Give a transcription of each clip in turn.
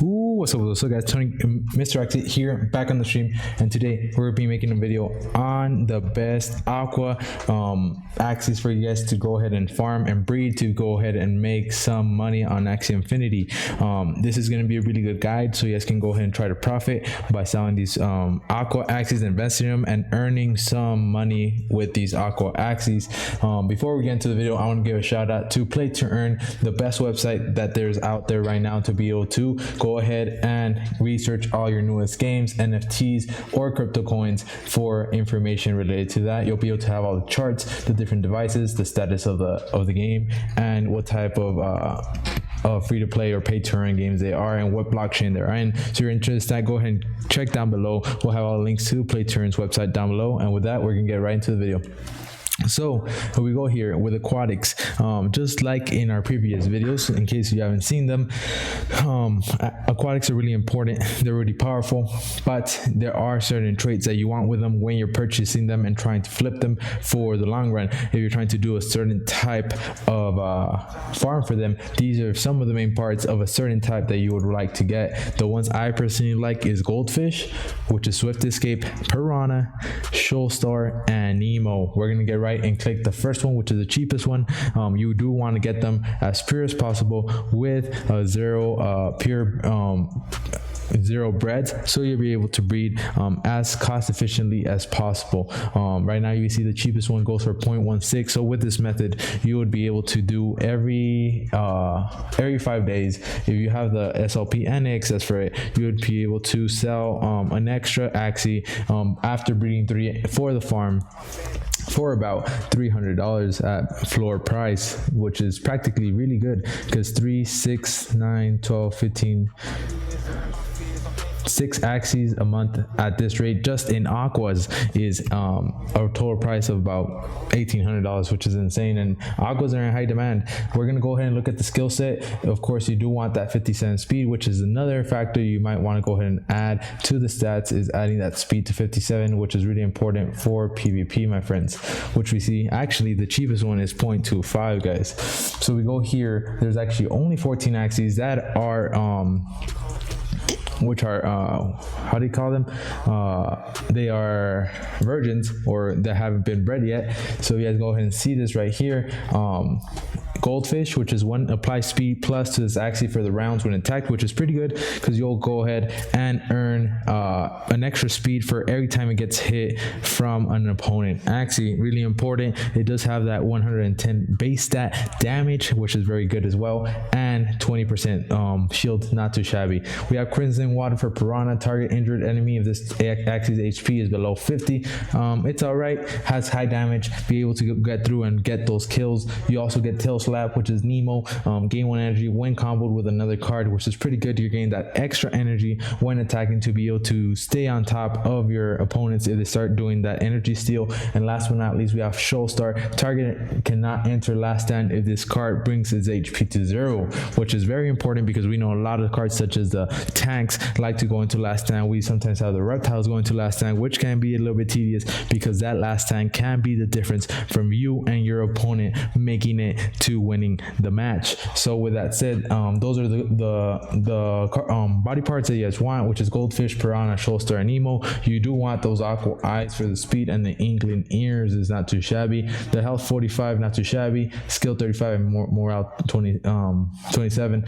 What's up guys, Mr.Axie here, back on the stream, and today we're going to be making a video on the best Aqua AXIES for you guys to go ahead and farm and breed to go ahead and make some money on Axie Infinity. This is going to be a really good guide so you guys can go ahead and try to profit by selling these Aqua AXIES, investing in them, and earning some money with these Aqua AXIES. Before we get into the video, I want to give a shout out to PlayToEarn, the best website that there's out there right now to be able to go ahead and research all your newest games, NFTs, or crypto coins for information related to that. You'll be able to have all the charts, the different devices, the status of the game, and what type of free to play or pay to earn games they are and what blockchain they're in. So if you're interested, go ahead and check down below. We'll have all the links to PlayToEarn's website down below, and with that we're gonna get right into the video. So here we go here with aquatics. Just like in our previous videos, in case you haven't seen them, aquatics are really important. They're really powerful, but there are certain traits that you want with them when you're purchasing them and trying to flip them for the long run. If you're trying to do a certain type of farm for them, these are some of the main parts of a certain type that you would like to get. The ones I personally like is goldfish, which is swift escape, piranha, shoal star, and Nemo. We're gonna get right and click the first one, which is the cheapest one. You do want to get them as pure as possible with zero breeds, so you'll be able to breed as cost efficiently as possible. Right now you see the cheapest one goes for 0.16. So with this method you would be able to do every 5 days. If you have the SLP and AXIES for it, you would be able to sell an extra Axie after breeding 3 for the farm for about $300 at floor price, which is practically really good because 3, 6, 9, 12, 15, 6 Axies a month at this rate just in aquas is a total price of about $1,800, which is insane, and aquas are in high demand. We're going to go ahead and look at the skill set. Of course you do want that 57 speed, which is another factor you might want to go ahead and add to the stats, is adding that speed to 57, which is really important for PvP, my friends, which we see actually the cheapest one is 0.25, guys. So we go here, there's actually only 14 Axies that are which are how do you call them, they are virgins or that haven't been bred yet. So you guys go ahead and see this right here. Goldfish, which is 1 apply speed plus to this Axie for the rounds when attacked, which is pretty good because you'll go ahead and earn an extra speed for every time it gets hit from an opponent Axie. Really important. It does have that 110 base stat damage, which is very good as well, and 20% shield, not too shabby. We have crimson water for piranha. Target injured enemy if this Axie's HP is below 50. It's all right, has high damage, be able to get through and get those kills. You also get tail slap, which is Nemo. Gain 1 energy when comboed with another card, which is pretty good. You're getting that extra energy when attacking to be able to stay on top of your opponents if they start doing that energy steal. And last but not least, we have shoal star. Target cannot enter last stand if this card brings its HP to 0, which is very important because we know a lot of cards such as the tanks like to go into last stand. We sometimes have the reptiles go into last stand, which can be a little bit tedious because that last stand can be the difference from you and your opponent making it to winning the match. So with that said, those are the body parts that you guys want, which is goldfish, piranha, shoal star, and Nemo. You do want those aqua eyes for the speed, and the inkling ears is not too shabby. The health 45, not too shabby. Skill 35 and morale 27.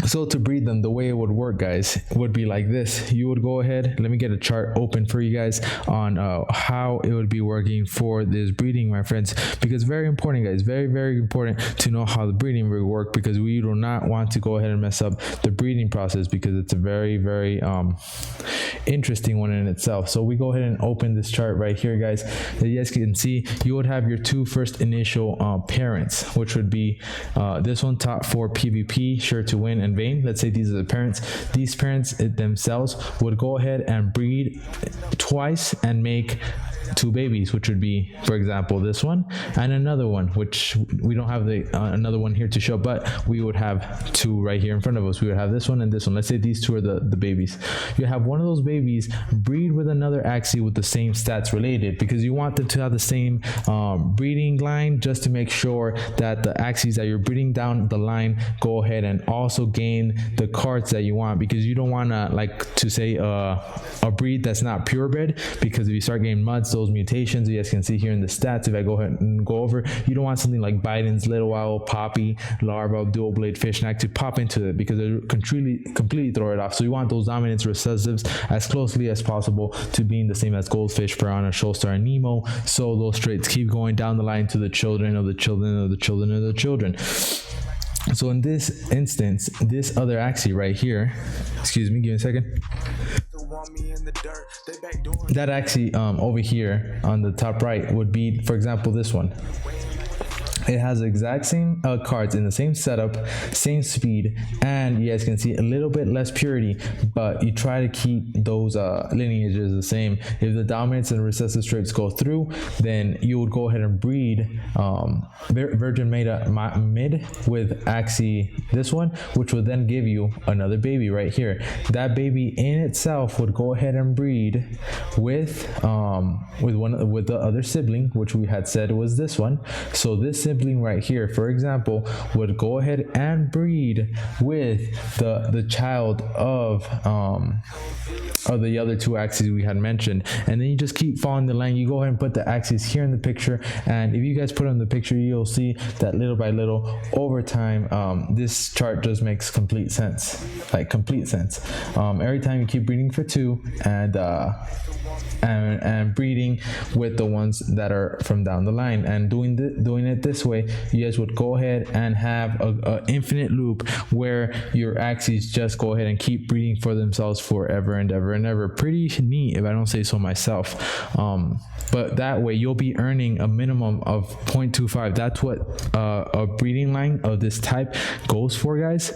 So to breed them, the way it would work, guys, would be like this. You would go ahead, let me get a chart open for you guys on how it would be working for this breeding, my friends, because very important, guys, very important to know how the breeding will work, because we do not want to go ahead and mess up the breeding process because it's a very interesting one in itself. So we go ahead and open this chart right here, guys. As you guys can see, you would have your 2 first initial parents, which would be this one, top 4 PvP, sure to win and vain. Let's say these are the parents. These parents themselves would go ahead and breed twice and make 2 babies, which would be, for example, this one and another one, which we don't have the another one here to show, but we would have 2 right here in front of us. We would have this one and this one. Let's say these 2 are the babies. You have one of those babies breed with another Axie with the same stats related, because you want them to have the same breeding line, just to make sure that the Axies that you're breeding down the line go ahead and also gain gain the cards that you want, because you don't want to, like, to say a breed that's not purebred, because if you start getting muds, those mutations, you guys can see here in the stats, if I go ahead and go over, you don't want something like Biden's little owl, poppy, larva, dual blade fish neck to pop into it, because it can completely throw it off. So you want those dominance recessives as closely as possible to being the same as goldfish, piranha, shoalstar, and Nemo, so those traits keep going down the line to the children of the children of the children of the children. So in this instance, this other Axie right here, excuse me, give me a second. That Axie over here on the top right would be, for example, this one. It has the exact same cards in the same setup, same speed, and you guys can see a little bit less purity, but you try to keep those lineages the same. If the dominance and recessive traits go through, then you would go ahead and breed virgin mid with Axie, this one, which would then give you another baby right here. That baby in itself would go ahead and breed with the other sibling, which we had said was this one. So this sibling right here, for example, would go ahead and breed with the child of the other two Axies we had mentioned, and then you just keep following the line. You go ahead and put the Axies here in the picture, and if you guys put on the picture, you'll see that little by little over time, this chart just makes complete sense, like complete sense. Every time you keep breeding for two and breeding with the ones that are from down the line, and doing it this way, you guys would go ahead and have a infinite loop where your Axies just go ahead and keep breeding for themselves forever and ever and ever. Pretty neat, if I don't say so myself. But that way you'll be earning a minimum of 0.25. That's what a breeding line of this type goes for, guys,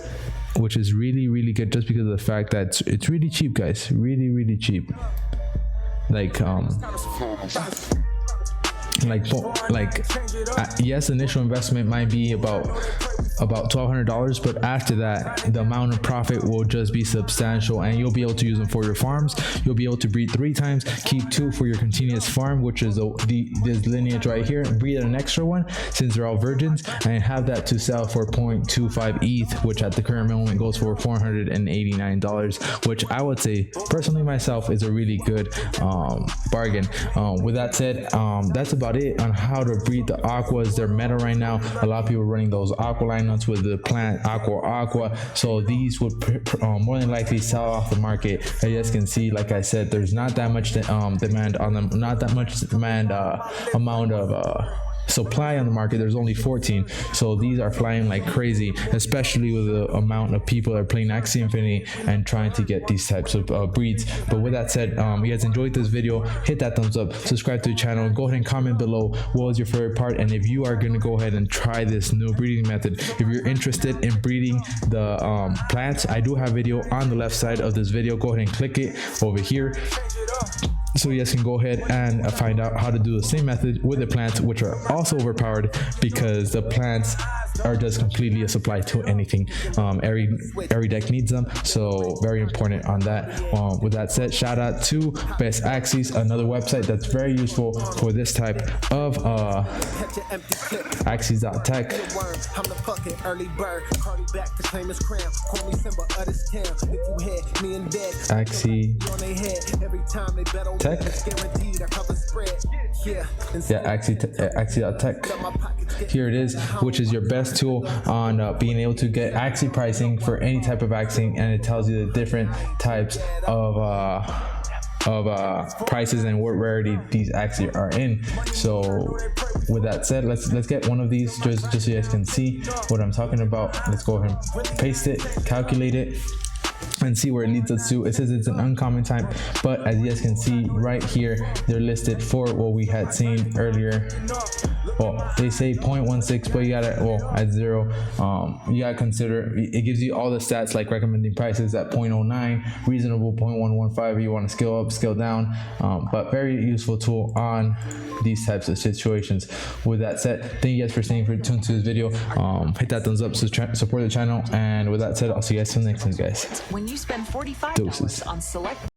which is really good, just because of the fact that it's really cheap, guys. Really cheap. Yes, initial investment might be about $1,200, but after that, the amount of profit will just be substantial, and you'll be able to use them for your farms. You'll be able to breed 3 times, keep 2 for your continuous farm, which is this lineage right here, breed an extra one since they're all virgins, and have that to sell for 0.25 ETH, which at the current moment goes for $489, which I would say personally myself is a really good bargain. With that said, that's about it on how to breed the aquas. They're meta right now. A lot of people are running those aqua lineups with the plant aqua, so these would more than likely sell off the market. As you guys can see, like I said, there's not that much demand on them, not that much demand amount of supply on the market. There's only 14, so these are flying like crazy, especially with the amount of people that are playing Axie Infinity and trying to get these types of breeds. But with that said, you guys enjoyed this video, hit that thumbs up, subscribe to the channel, and go ahead and comment below what was your favorite part, and if you are going to go ahead and try this new breeding method. If you're interested in breeding the plants, I do have a video on the left side of this video. Go ahead and click it over here, so you guys can go ahead and find out how to do the same method with the plants, which are also overpowered, because the plants are just completely a supply to anything. Every deck needs them, so very important on that. With that said, shout out to Mr.Axie, another website that's very useful for this type of AXIES.tech. Axie Tech. Yeah, AXIE.tech. Here it is, which is your best tool on being able to get Axie pricing for any type of Axie, and it tells you the different types of prices and what rarity these Axie are in. So with that said, let's get one of these just so you guys can see what I'm talking about. Let's go ahead and paste it, calculate it, and see where it leads us to. It says it's an uncommon type, but as you guys can see right here, they're listed for what we had seen earlier. Well, they say 0.16, but you gotta, at 0, you gotta consider, it gives you all the stats like recommending prices at 0.09, reasonable 0.115 if you want to scale up, scale down, but very useful tool on these types of situations. With that said, thank you guys for staying tuned to this video. Hit that thumbs up, support the channel, and with that said, I'll see you guys in the next one, guys. When you spend $45 Doses. on select